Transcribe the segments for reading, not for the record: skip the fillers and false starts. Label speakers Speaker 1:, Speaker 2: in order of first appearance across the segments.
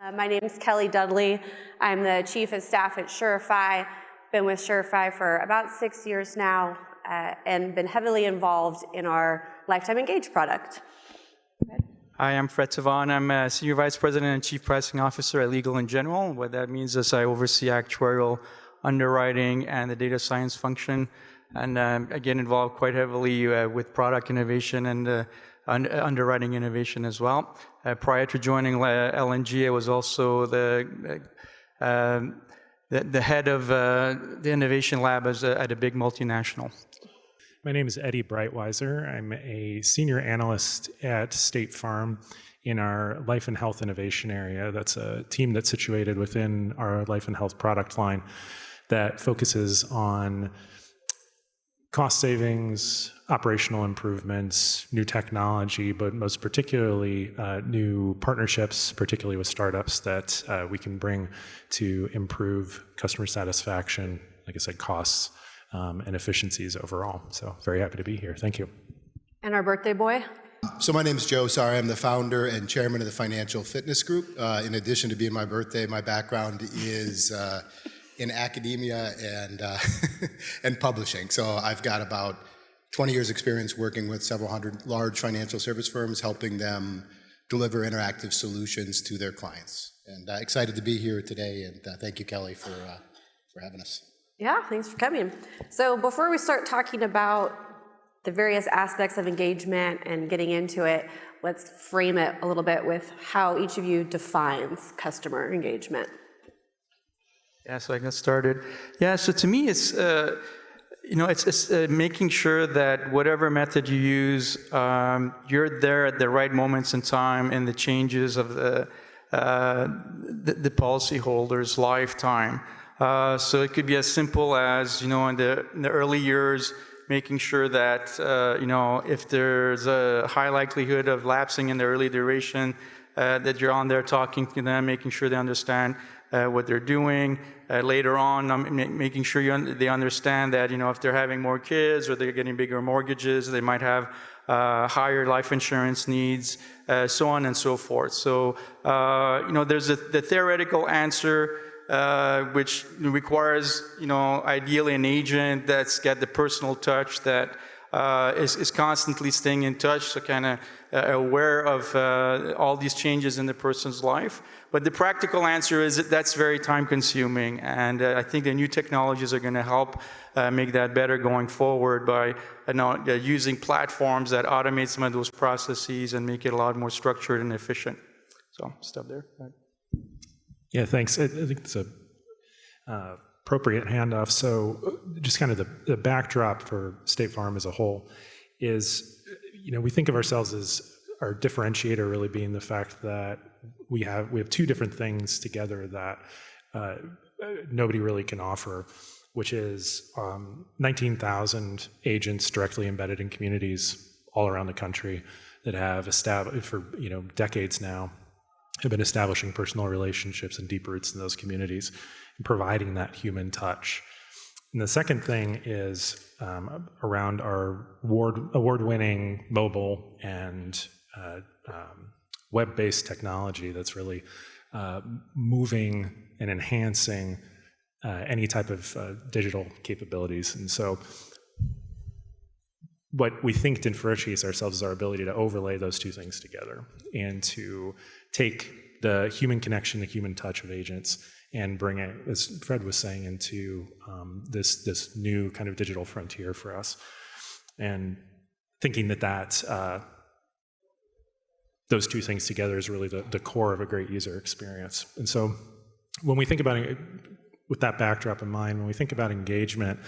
Speaker 1: My name is Kelly Dudley. I'm the Chief of Staff at Sureify. Been with Sureify for about 6 years now and been heavily involved in our Lifetime Engage product.
Speaker 2: Hi, I'm Fred Savon. I'm a Senior Vice President and Chief Pricing Officer at Legal & General. What that means is I oversee actuarial, underwriting, and the data science function, and again involved quite heavily with product innovation and underwriting innovation as well. Prior to joining L&G, I was also the head of the innovation lab at a big multinational.
Speaker 3: My name is Eddie Breitweiser. I'm a senior analyst at State Farm in our life and health innovation area. That's a team that's situated within our life and health product line that focuses on cost savings, operational improvements, new technology, but most particularly new partnerships, particularly with startups that we can bring to improve customer satisfaction, like I said, costs, and efficiencies overall. So very happy to be here. Thank you.
Speaker 1: And our birthday boy?
Speaker 4: So my name is Joe Sari. I'm the founder and chairman of the Financial Fitness Group. In addition to being my birthday, my background is in academia and and publishing. So I've got about 20 years experience working with several hundred large financial service firms, helping them deliver interactive solutions to their clients. And excited to be here today, and thank you, Kelly, for having us.
Speaker 1: Yeah, thanks for coming. So before we start talking about the various aspects of engagement and getting into it, let's frame it a little bit with how each of you defines customer engagement.
Speaker 2: Yeah, so I got started. Yeah, so to me, it's it's making sure that whatever method you use, you're there at the right moments in time in the changes of the policyholder's lifetime. So it could be as simple as, in the early years, making sure that, if there's a high likelihood of lapsing in the early duration, that you're on there talking to them, making sure they understand what they're doing. Later on, making sure they understand that, if they're having more kids or they're getting bigger mortgages, they might have higher life insurance needs, so on and so forth. So, there's the theoretical answer, which requires, ideally an agent that's got the personal touch, that is constantly staying in touch, so kind of aware of all these changes in the person's life. But the practical answer is that's very time-consuming, and I think the new technologies are going to help make that better going forward by using platforms that automate some of those processes and make it a lot more structured and efficient. So, stop there.
Speaker 3: Yeah, thanks. I think it's a appropriate handoff. So just kind of the backdrop for State Farm as a whole is, we think of ourselves as our differentiator really being the fact that we have two different things together that nobody really can offer, which is 19,000 agents directly embedded in communities all around the country that have established for decades now, have been establishing personal relationships and deep roots in those communities and providing that human touch. And the second thing is around our award-winning mobile and web-based technology that's really moving and enhancing any type of digital capabilities. And so what we think differentiates ourselves is our ability to overlay those two things together and to take the human connection, the human touch of agents, and bring it, as Fred was saying, into this new kind of digital frontier for us. And thinking that those two things together is really the core of a great user experience. And so when we think about it, with that backdrop in mind, when we think about engagement,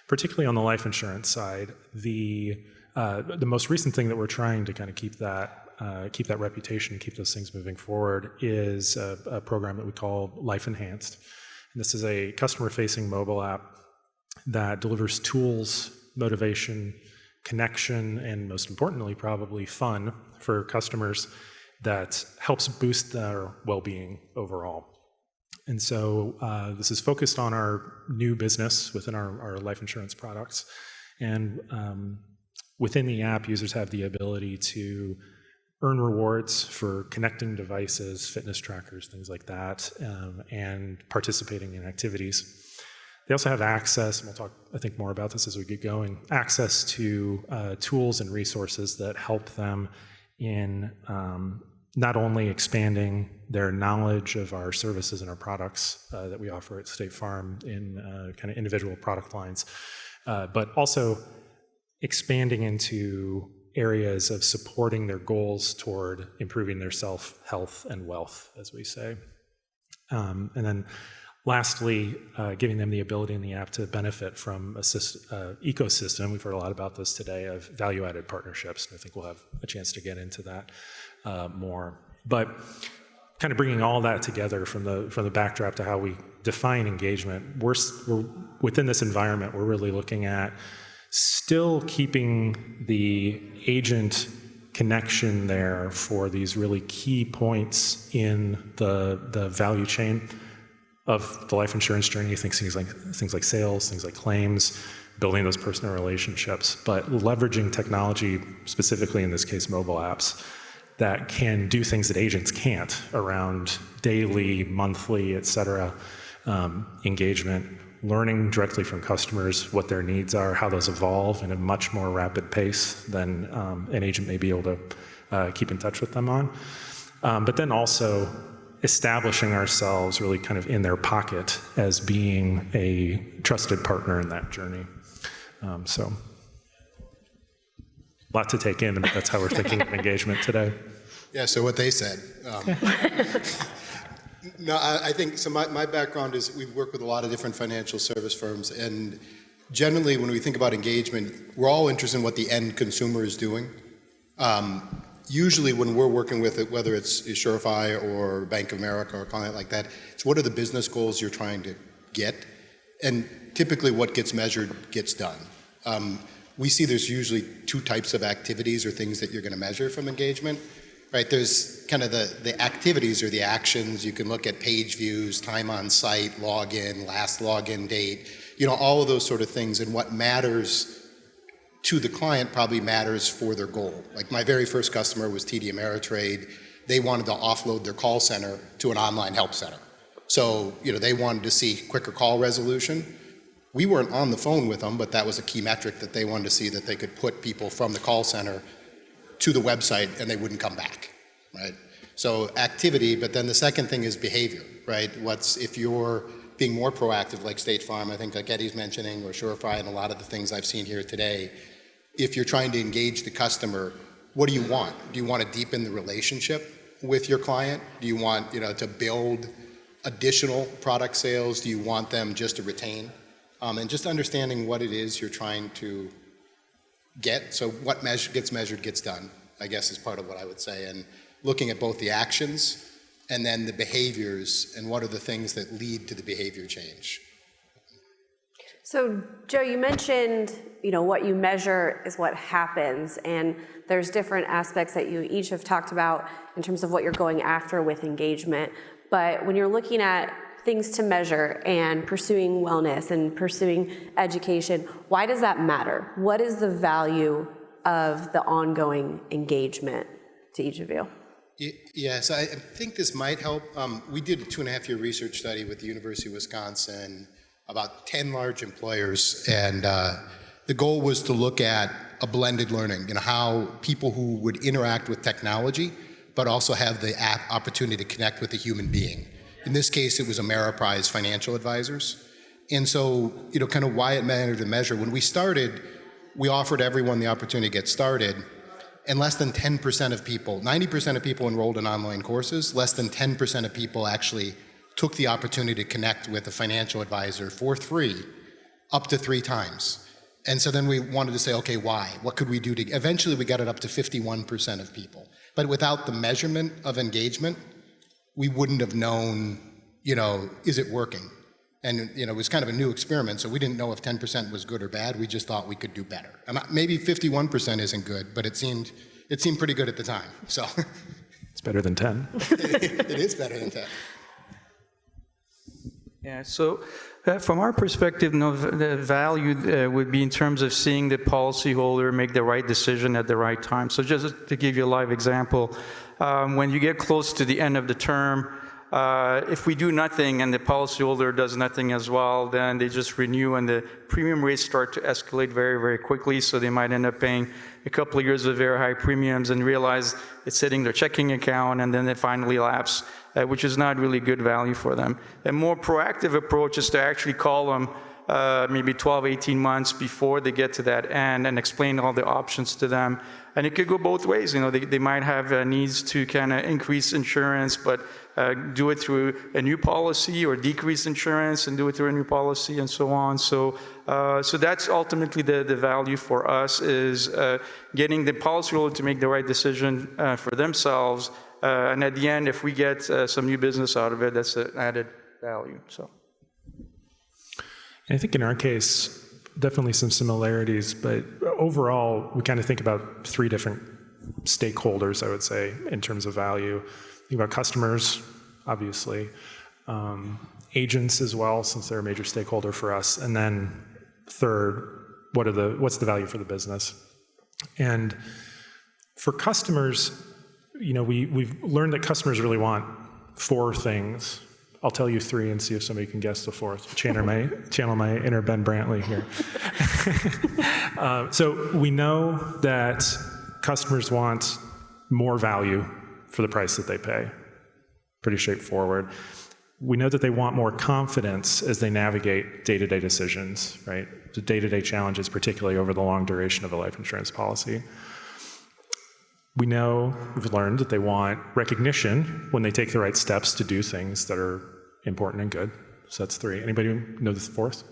Speaker 3: particularly on the life insurance side, the most recent thing that we're trying to kind of keep that reputation, keep those things moving forward, is a program that we call Life Enhanced. And this is a customer-facing mobile app that delivers tools, motivation, connection, and most importantly, probably fun for customers that helps boost their well-being overall. And so this is focused on our new business within our life insurance products. And within the app, users have the ability to earn rewards for connecting devices, fitness trackers, things like that, and participating in activities. They also have access, and we'll talk, I think, more about this as we get going, access to tools and resources that help them in not only expanding their knowledge of our services and our products that we offer at State Farm in kind of individual product lines, but also expanding into areas of supporting their goals toward improving their health and wealth, as we say. And then lastly, giving them the ability in the app to benefit from a ecosystem. We've heard a lot about this today of value-added partnerships, and I think we'll have a chance to get into that more. But kind of bringing all that together from the backdrop to how we define engagement, we're within this environment, we're really looking at still keeping the agent connection there for these really key points in the value chain of the life insurance journey. Things like sales, things like claims, building those personal relationships, but leveraging technology, specifically in this case mobile apps, that can do things that agents can't around daily, monthly, et cetera, engagement, learning directly from customers what their needs are, how those evolve in a much more rapid pace than an agent may be able to keep in touch with them on. But then also establishing ourselves really kind of in their pocket as being a trusted partner in that journey. So a lot to take in, but that's how we're thinking of engagement today.
Speaker 4: Yeah, so what they said. No, I think, so my background is we work with a lot of different financial service firms, and generally when we think about engagement, we're all interested in what the end consumer is doing. Usually when we're working with it, whether it's Sureify or Bank of America or a client like that, it's what are the business goals you're trying to get? And typically what gets measured gets done. We see there's usually two types of activities or things that you're going to measure from engagement. Right, there's kind of the activities or the actions. You can look at page views, time on site, login, last login date, all of those sort of things. And what matters to the client probably matters for their goal. Like my very first customer was TD Ameritrade. They wanted to offload their call center to an online help center. So, they wanted to see quicker call resolution. We weren't on the phone with them, but that was a key metric that they wanted to see, that they could put people from the call center to the website and they wouldn't come back, right? So activity, but then the second thing is behavior, right? If you're being more proactive like State Farm, I think like Eddie's mentioning, or Sureify, and a lot of the things I've seen here today, if you're trying to engage the customer, what do you want? Do you want to deepen the relationship with your client? Do you want, to build additional product sales? Do you want them just to retain? And just understanding what it is you're trying to get. So what gets measured gets done, I guess, is part of what I would say. And looking at both the actions and then the behaviors and what are the things that lead to the behavior change.
Speaker 1: So Joe, you mentioned, what you measure is what happens, and there's different aspects that you each have talked about in terms of what you're going after with engagement. But when you're looking at things to measure and pursuing wellness and pursuing education, why does that matter? What is the value of the ongoing engagement to each of you?
Speaker 4: Yes, I think this might help. We did a 2.5-year research study with the University of Wisconsin, about 10 large employers, and the goal was to look at a blended learning, how people who would interact with technology, but also have the opportunity to connect with a human being. In this case, it was Ameriprise financial advisors. And so, kind of why it mattered to measure. When we started, we offered everyone the opportunity to get started, and less than 10% of people, 90% of people enrolled in online courses, less than 10% of people actually took the opportunity to connect with a financial advisor for free up to 3 times. And so then we wanted to say, okay, why? What could we do to, eventually we got it up to 51% of people. But without the measurement of engagement, we wouldn't have known, is it working? And, it was kind of a new experiment, so we didn't know if 10% was good or bad. We just thought we could do better. And maybe 51% isn't good, but it seemed pretty good at the time, so.
Speaker 3: It's better than 10.
Speaker 4: It is better than 10.
Speaker 2: Yeah, so From our perspective, no, the value would be in terms of seeing the policyholder make the right decision at the right time. So just to give you a live example, when you get close to the end of the term, if we do nothing and the policyholder does nothing as well, then they just renew and the premium rates start to escalate very, very quickly. So they might end up paying a couple of years of very high premiums and realize it's hitting their checking account, and then they finally lapse, which is not really good value for them. A more proactive approach is to actually call them maybe 12, 18 months before they get to that end and explain all the options to them. And it could go both ways. You know, they might have needs to kind of increase insurance, but do it through a new policy, or decrease insurance and do it through a new policy, and so on. So that's ultimately the value for us, is getting the policyholder to make the right decision for themselves. And at the end, if we get some new business out of it, that's an added value. So,
Speaker 3: I think in our case, definitely some similarities, but overall, we kind of think about three different stakeholders, I would say, in terms of value. Think about customers, obviously, agents as well, since they're a major stakeholder for us, and then third, what's the value for the business? And for customers, you know, we've learned that customers really want four things. I'll tell you three and see if somebody can guess the fourth. Channel my inner Ben Brantley here. So we know that customers want more value for the price that they pay. Pretty straightforward. We know that they want more confidence as they navigate day-to-day decisions, right? The day-to-day challenges, particularly over the long duration of a life insurance policy. We've learned that they want recognition when they take the right steps to do things that are important and good. So that's three. Anybody know the fourth?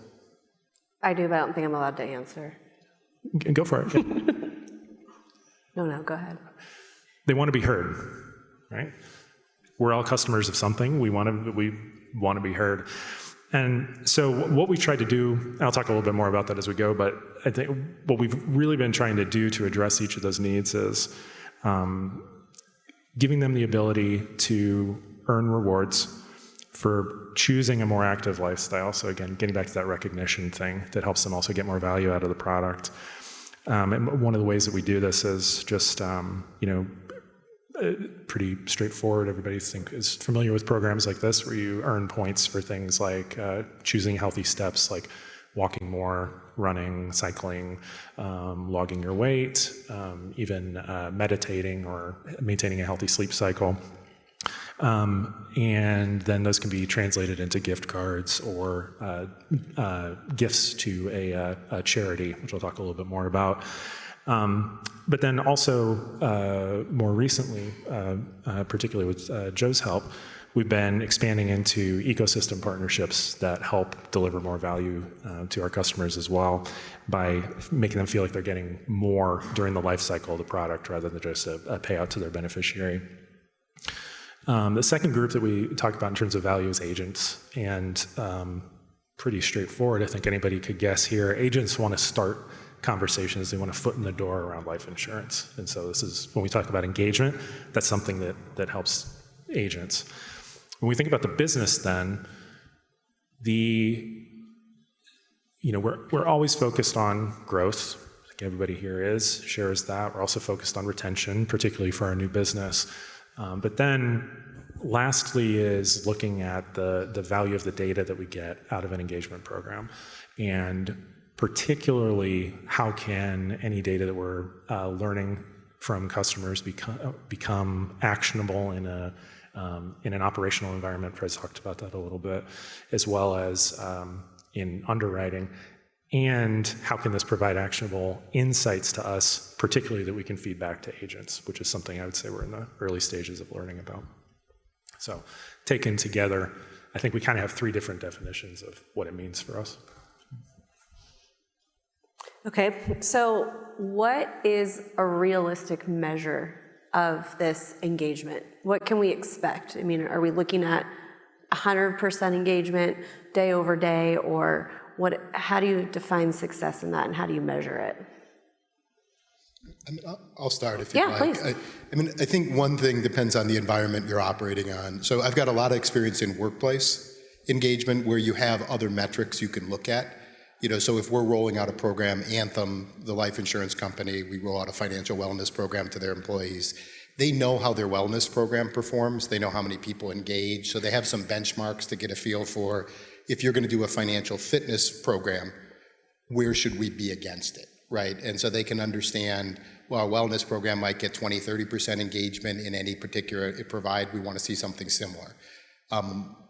Speaker 1: I do, but I don't think I'm allowed to answer.
Speaker 3: Go for it.
Speaker 1: No, go ahead.
Speaker 3: They want to be heard, right? We're all customers of something. We want to be heard. And so what we tried to do, and I'll talk a little bit more about that as we go, but I think what we've really been trying to do to address each of those needs is giving them the ability to earn rewards for choosing a more active lifestyle. So again, getting back to that recognition thing that helps them also get more value out of the product. And one of the ways that we do this is just, pretty straightforward. Everybody is familiar with programs like this, where you earn points for things like choosing healthy steps, like walking more, running, cycling, logging your weight, even meditating or maintaining a healthy sleep cycle. And then those can be translated into gift cards or gifts to a charity, which I'll talk a little bit more about. But then also, more recently, particularly with Joe's help, we've been expanding into ecosystem partnerships that help deliver more value to our customers as well, by making them feel like they're getting more during the life cycle of the product rather than just a payout to their beneficiary. The second group that we talk about in terms of value is agents, and pretty straightforward. I think anybody could guess here. Agents want to start conversations. They want a foot in the door around life insurance. And so this is, when we talk about engagement, that's something that helps agents. When we think about the business then, we're always focused on growth. I think everybody here shares that. We're also focused on retention, particularly for our new business. But then lastly is looking at the value of the data that we get out of an engagement program. And particularly, how can any data that we're learning from customers become actionable in an operational environment? Fred's talked about that a little bit, as well as in underwriting. And how can this provide actionable insights to us, particularly that we can feed back to agents, which is something I would say we're in the early stages of learning about. So taken together, I think we kind of have three different definitions of what it means for us.
Speaker 1: Okay, so what is a realistic measure of this engagement? What can we expect? I mean, are we looking at 100% engagement day over day, or how do you define success in that, and how do you measure it?
Speaker 4: I'll start if you'd like.
Speaker 1: Please.
Speaker 4: I think one thing depends on the environment you're operating on. So I've got a lot of experience in workplace, engagement where you have other metrics you can look at. So if we're rolling out a program, Anthem, the life insurance company, we roll out a financial wellness program to their employees. They know how their wellness program performs. They know how many people engage. So they have some benchmarks to get a feel for, if you're going to do a financial fitness program, where should we be against it, right? And so they can understand, well, a wellness program might get 20, 30% engagement in any particular provide. We want to see something similar.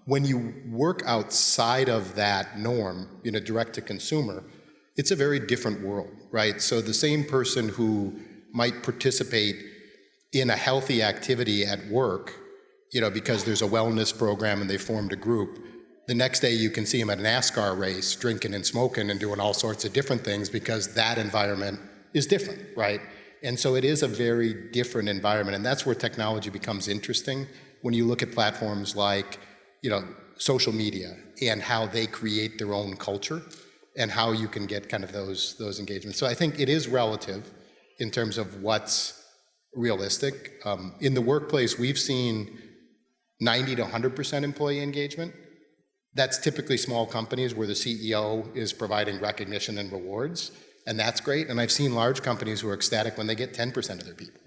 Speaker 4: When you work outside of that norm, direct to consumer, it's a very different world, right? So the same person who might participate in a healthy activity at work, because there's a wellness program and they formed a group, the next day you can see them at a NASCAR race, drinking and smoking and doing all sorts of different things because that environment is different, right? And so it is a very different environment, and that's where technology becomes interesting when you look at platforms like social media and how they create their own culture and how you can get kind of those engagements. So I think it is relative in terms of what's realistic. In the workplace, we've seen 90 to 100% employee engagement. That's typically small companies where the CEO is providing recognition and rewards, and that's great. And I've seen large companies who are ecstatic when they get 10% of their people,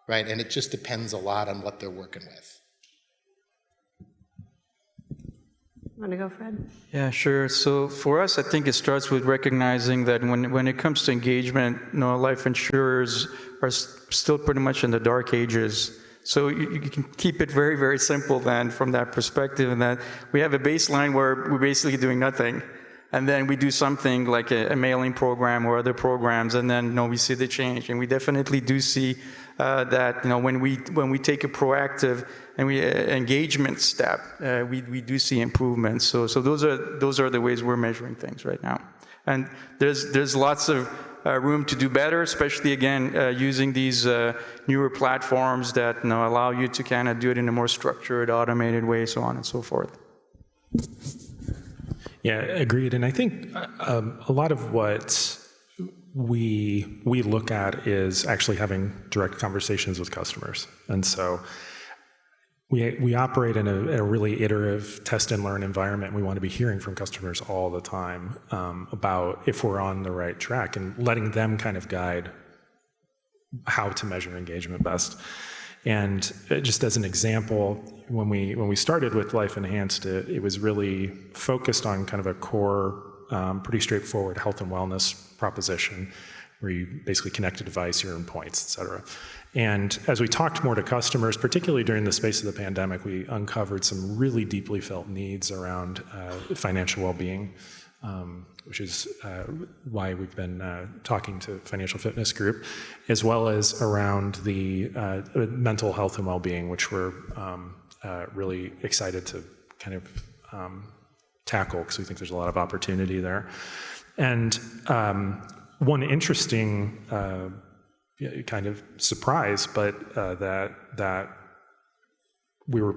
Speaker 4: right? And it just depends a lot on what they're working with.
Speaker 1: Want to go, Fred?
Speaker 2: Yeah, sure. So for us, I think it starts with recognizing that when it comes to engagement, life insurers are still pretty much in the dark ages. So you can keep it very, very simple then from that perspective, and that we have a baseline where we're basically doing nothing. And then we do something like a mailing program or other programs, and then we see the change. And we definitely do see that when we take a proactive and we engagement step, we do see improvements. So those are the ways we're measuring things right now. And there's lots of room to do better, especially again using these newer platforms that allow you to kind of do it in a more structured, automated way, so on and so forth.
Speaker 3: Yeah, agreed. And I think a lot of what we look at is actually having direct conversations with customers. And so we operate in a really iterative test and learn environment. We want to be hearing from customers all the time about if we're on the right track and letting them kind of guide how to measure engagement best. And just as an example, when we started with Life Enhanced, it was really focused on kind of a core, pretty straightforward health and wellness proposition, where you basically connect a device, you earn points, et cetera. And as we talked more to customers, particularly during the space of the pandemic, we uncovered some really deeply felt needs around financial well-being, which is why we've been talking to Financial Fitness Group, as well as around the mental health and well-being, which we're really excited to kind of tackle, because we think there's a lot of opportunity there. And one interesting kind of surprise, but that we were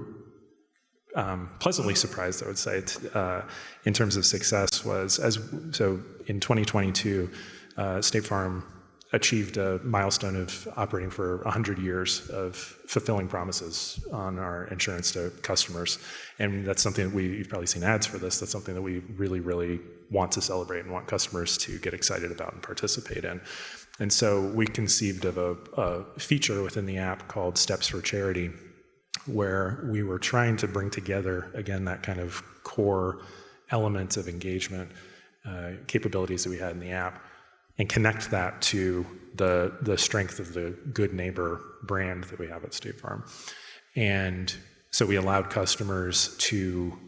Speaker 3: pleasantly surprised, I would say, in terms of success was, so in 2022, State Farm achieved a milestone of operating for 100 years of fulfilling promises on our insurance to customers. And that's something that you've probably seen ads for this, that's something that we really, really want to celebrate and want customers to get excited about and participate in. And so we conceived of a feature within the app called Steps for Charity, where we were trying to bring together, again, that kind of core elements of engagement capabilities that we had in the app, and connect that to the strength of the Good Neighbor brand that we have at State Farm. And so we allowed customers to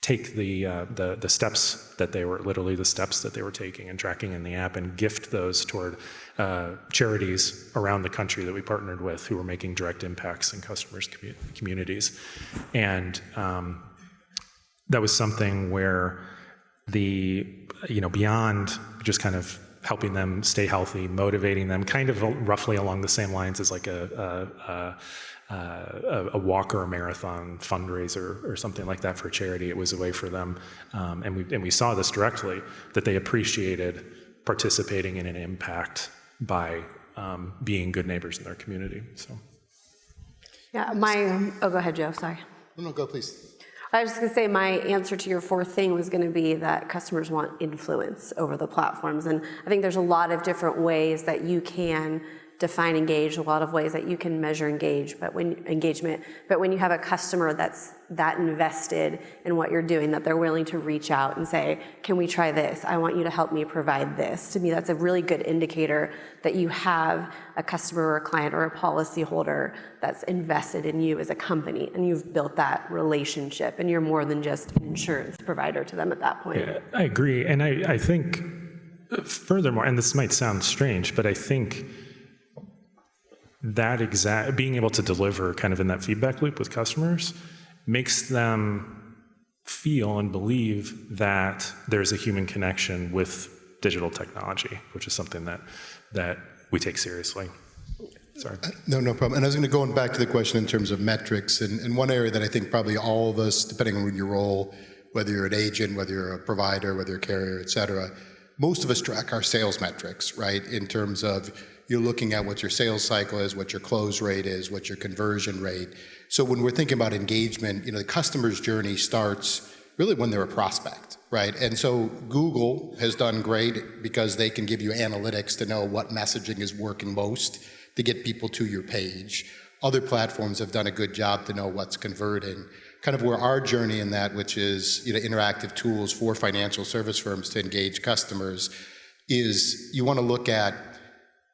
Speaker 3: take the steps that they were, literally the steps that they were taking and tracking in the app, and gift those toward charities around the country that we partnered with who were making direct impacts in customers' communities. And that was something where beyond just kind of helping them stay healthy, motivating them, kind of roughly along the same lines as like a walk or a marathon fundraiser or something like that for charity. It was a way for them, and we saw this directly, that they appreciated participating in an impact by being good neighbors in their community. So,
Speaker 1: Yeah, oh, go ahead, Joe, sorry.
Speaker 4: No, go please.
Speaker 1: I was just going to say my answer to your fourth thing was going to be that customers want influence over the platforms. And I think there's a lot of different ways that you can define engage, a lot of ways that you can measure engagement. But when you have a customer that's that invested in what you're doing, that they're willing to reach out and say, can we try this? I want you to help me provide this. To me, that's a really good indicator that you have a customer or a client or a policy holder that's invested in you as a company, and you've built that relationship, and you're more than just an insurance provider to them at that point.
Speaker 3: Yeah, I agree. And I think furthermore, and this might sound strange, but I think that being able to deliver kind of in that feedback loop with customers makes them feel and believe that there's a human connection with digital technology, which is something that we take seriously. Sorry.
Speaker 4: No problem. And I was going to go back to the question in terms of metrics, and one area that I think probably all of us, depending on your role, whether you're an agent, whether you're a provider, whether you're a carrier, et cetera, most of us track our sales metrics, right? In terms of you're looking at what your sales cycle is, what your close rate is, what your conversion rate. So when we're thinking about engagement, the customer's journey starts really when they're a prospect, right? And so Google has done great because they can give you analytics to know what messaging is working most to get people to your page. Other platforms have done a good job to know what's converting. Kind of where our journey in that, which is interactive tools for financial service firms to engage customers, is you want to look at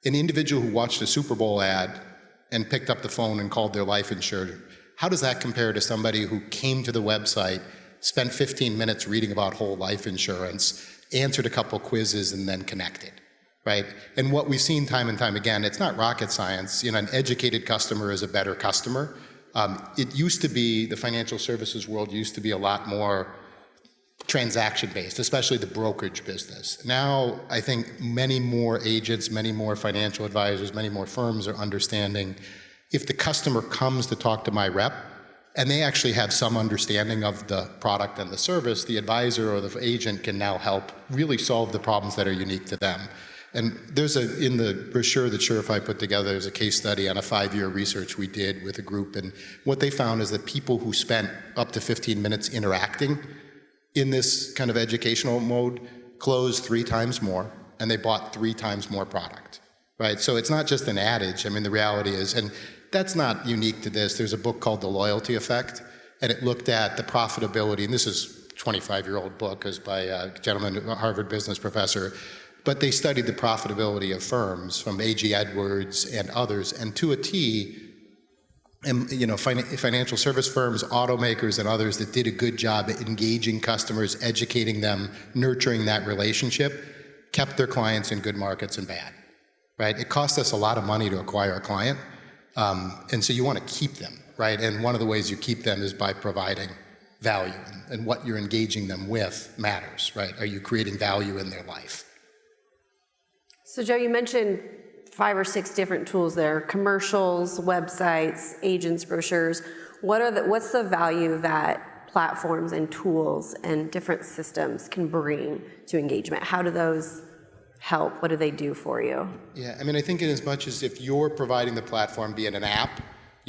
Speaker 4: an individual who watched a Super Bowl ad and picked up the phone and called their life insurer. How does that compare to somebody who came to the website, spent 15 minutes reading about whole life insurance, answered a couple quizzes, and then connected, right? And what we've seen time and time again, it's not rocket science. An educated customer is a better customer. It used to be, the financial services world used to be a lot more transaction-based, especially the brokerage business. Now, I think many more agents, many more financial advisors, many more firms are understanding if the customer comes to talk to my rep and they actually have some understanding of the product and the service, the advisor or the agent can now help really solve the problems that are unique to them. And there's in the brochure that Sureify put together, there's a case study on a 5-year research we did with a group, and what they found is that people who spent up to 15 minutes interacting in this kind of educational mode closed 3 times more, and they bought 3 times more product, right? So it's not just an adage. I mean, the reality is, and that's not unique to this. There's a book called The Loyalty Effect, and it looked at the profitability, and this is a 25-year-old book, is by a gentleman, a Harvard business professor, but they studied the profitability of firms from A.G. Edwards and others, and to a T, and financial service firms, automakers, and others that did a good job at engaging customers, educating them, nurturing that relationship, kept their clients in good markets and bad, right? It costs us a lot of money to acquire a client, and so you want to keep them, right? And one of the ways you keep them is by providing value, and what you're engaging them with matters, right? Are you creating value in their life?
Speaker 1: So Joe, you mentioned 5 or 6 different tools there: commercials, websites, agents, brochures. What's the value that platforms and tools and different systems can bring to engagement? How do those help? What do they do for you?
Speaker 4: Yeah, I mean, I think in as much as if you're providing the platform, be it an app,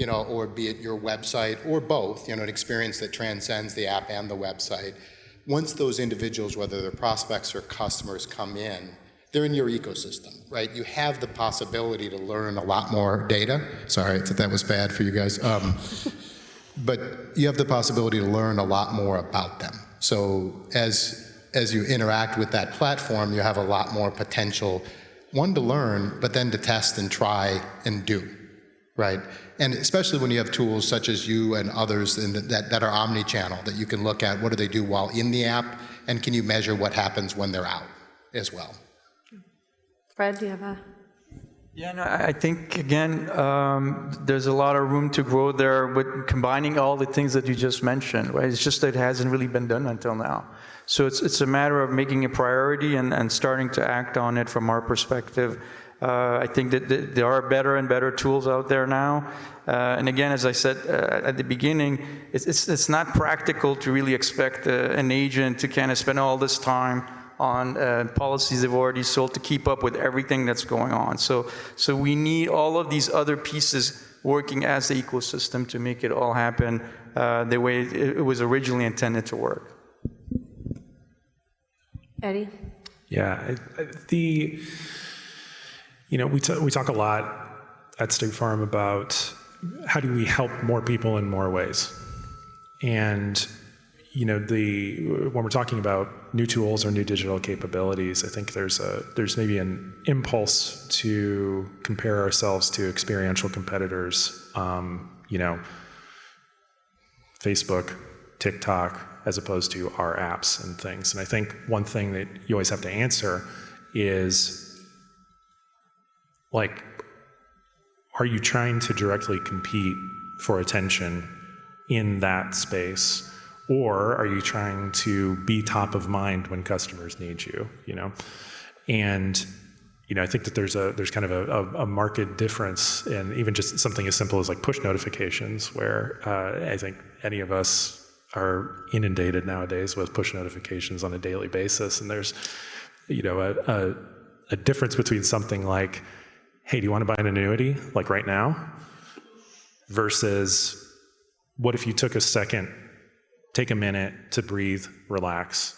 Speaker 4: or be it your website, or both, an experience that transcends the app and the website, once those individuals, whether they're prospects or customers, come in, they're in your ecosystem, right? You have the possibility to learn a lot more data. Sorry that that was bad for you guys. But you have the possibility to learn a lot more about them. So as you interact with that platform, you have a lot more potential, one, to learn, but then to test and try and do, right? And especially when you have tools such as you and others that are omni-channel, that you can look at what do they do while in the app, and can you measure what happens when they're out as well.
Speaker 1: Fred, do you have a?
Speaker 2: Yeah, no, I think, again, there's a lot of room to grow there with combining all the things that you just mentioned, right? It's just that it hasn't really been done until now. So it's a matter of making a priority and starting to act on it from our perspective. I think that there are better and better tools out there now. And again, as I said at the beginning, it's not practical to really expect an agent to kind of spend all this time on policies they've already sold to keep up with everything that's going on. So we need all of these other pieces working as the ecosystem to make it all happen the way it was originally intended to work.
Speaker 1: Eddie?
Speaker 3: Yeah, we talk a lot at State Farm about how do we help more people in more ways. And, when we're talking about new tools or new digital capabilities, I think there's maybe an impulse to compare ourselves to experiential competitors, Facebook, TikTok, as opposed to our apps and things. And I think one thing that you always have to answer is, are you trying to directly compete for attention in that space? Or are you trying to be top of mind when customers need you, And, I think that there's kind of a marked difference in even just something as simple as push notifications, where I think any of us are inundated nowadays with push notifications on a daily basis. And there's, a difference between something like, hey, do you want to buy an annuity, right now? Versus, what if you took a second, take a minute to breathe, relax,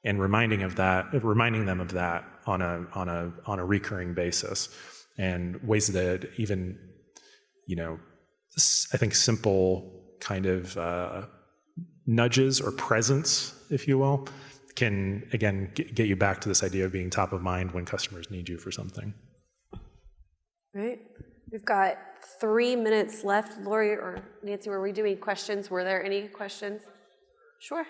Speaker 3: and reminding them of that on a recurring basis, and ways that even, I think simple kind of nudges or presence, if you will, can again get you back to this idea of being top of mind when customers need you for something.
Speaker 1: Right. We've got 3 minutes left. Lori or Nancy, were we doing questions? Were there any questions? Sure.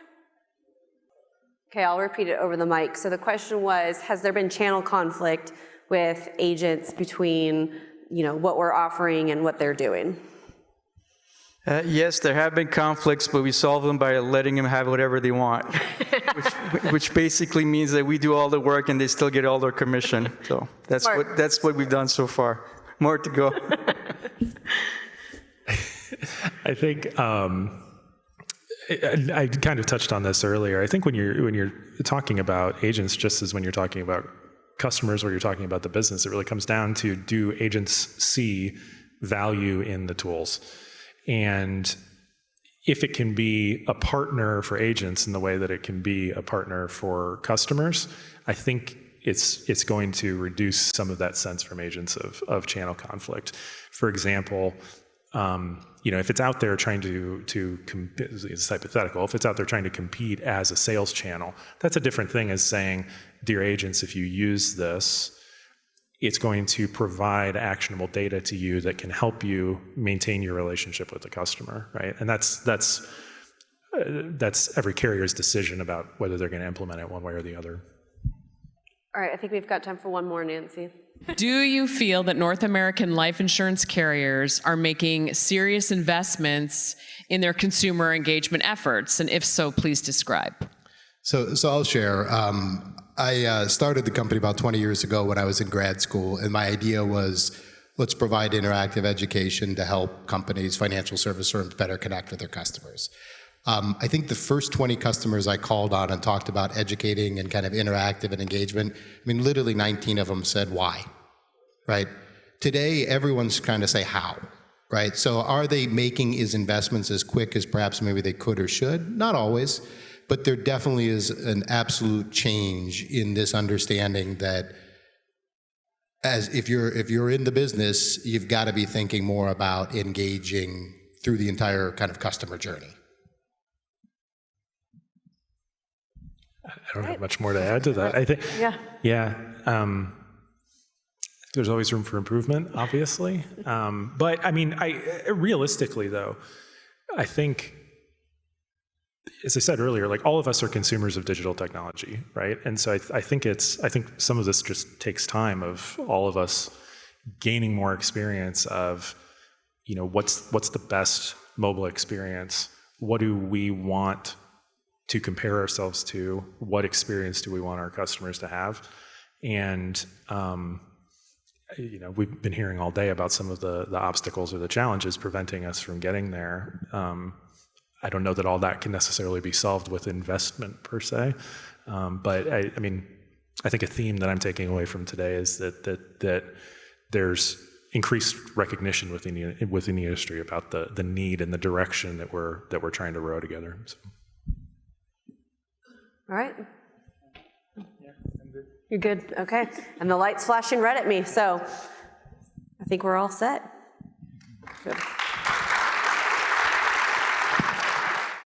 Speaker 1: Okay, I'll repeat it over the mic. So the question was, has there been channel conflict with agents between, what we're offering and what they're doing?
Speaker 2: Yes, there have been conflicts, but we solve them by letting them have whatever they want, which basically means that we do all the work and they still get all their commission. So that's what we've done so far. More to go.
Speaker 3: I think I kind of touched on this earlier. I think when you're talking about agents, just as when you're talking about customers or you're talking about the business, it really comes down to, do agents see value in the tools? And if it can be a partner for agents in the way that it can be a partner for customers, I think it's going to reduce some of that sense from agents of channel conflict. For example, if it's out there trying to it's hypothetical, if it's out there trying to compete as a sales channel, that's a different thing as saying, dear agents, if you use this, it's going to provide actionable data to you that can help you maintain your relationship with the customer, right? And that's every carrier's decision about whether they're going to implement it one way or the other.
Speaker 1: All right, I think we've got time for one more, Nancy.
Speaker 5: Do you feel that North American life insurance carriers are making serious investments in their consumer engagement efforts? And if so, please describe.
Speaker 4: So I'll share. I started the company about 20 years ago when I was in grad school, and my idea was, let's provide interactive education to help companies, financial service firms, better connect with their customers. I think the first 20 customers I called on and talked about educating and kind of interactive and engagement, literally 19 of them said why, right? Today, everyone's trying to say how, right? So are they making his investments as quick as perhaps maybe they could or should? Not always, but there definitely is an absolute change in this understanding that as if you're in the business, you've got to be thinking more about engaging through the entire kind of customer journey.
Speaker 3: I don't have much more to add to that. I think, there's always room for improvement, obviously. But realistically, though, I think, as I said earlier, all of us are consumers of digital technology, right? And so I think some of this just takes time of all of us gaining more experience of, what's the best mobile experience? What do we want to compare ourselves to? What experience do we want our customers to have? And we've been hearing all day about some of the obstacles or the challenges preventing us from getting there. I don't know that all that can necessarily be solved with investment per se, but I think a theme that I'm taking away from today is that there's increased recognition within the industry about the need and the direction that we're trying to row together. So.
Speaker 1: All right. You're good, okay. And the light's flashing red at me, so I think we're all set. Good.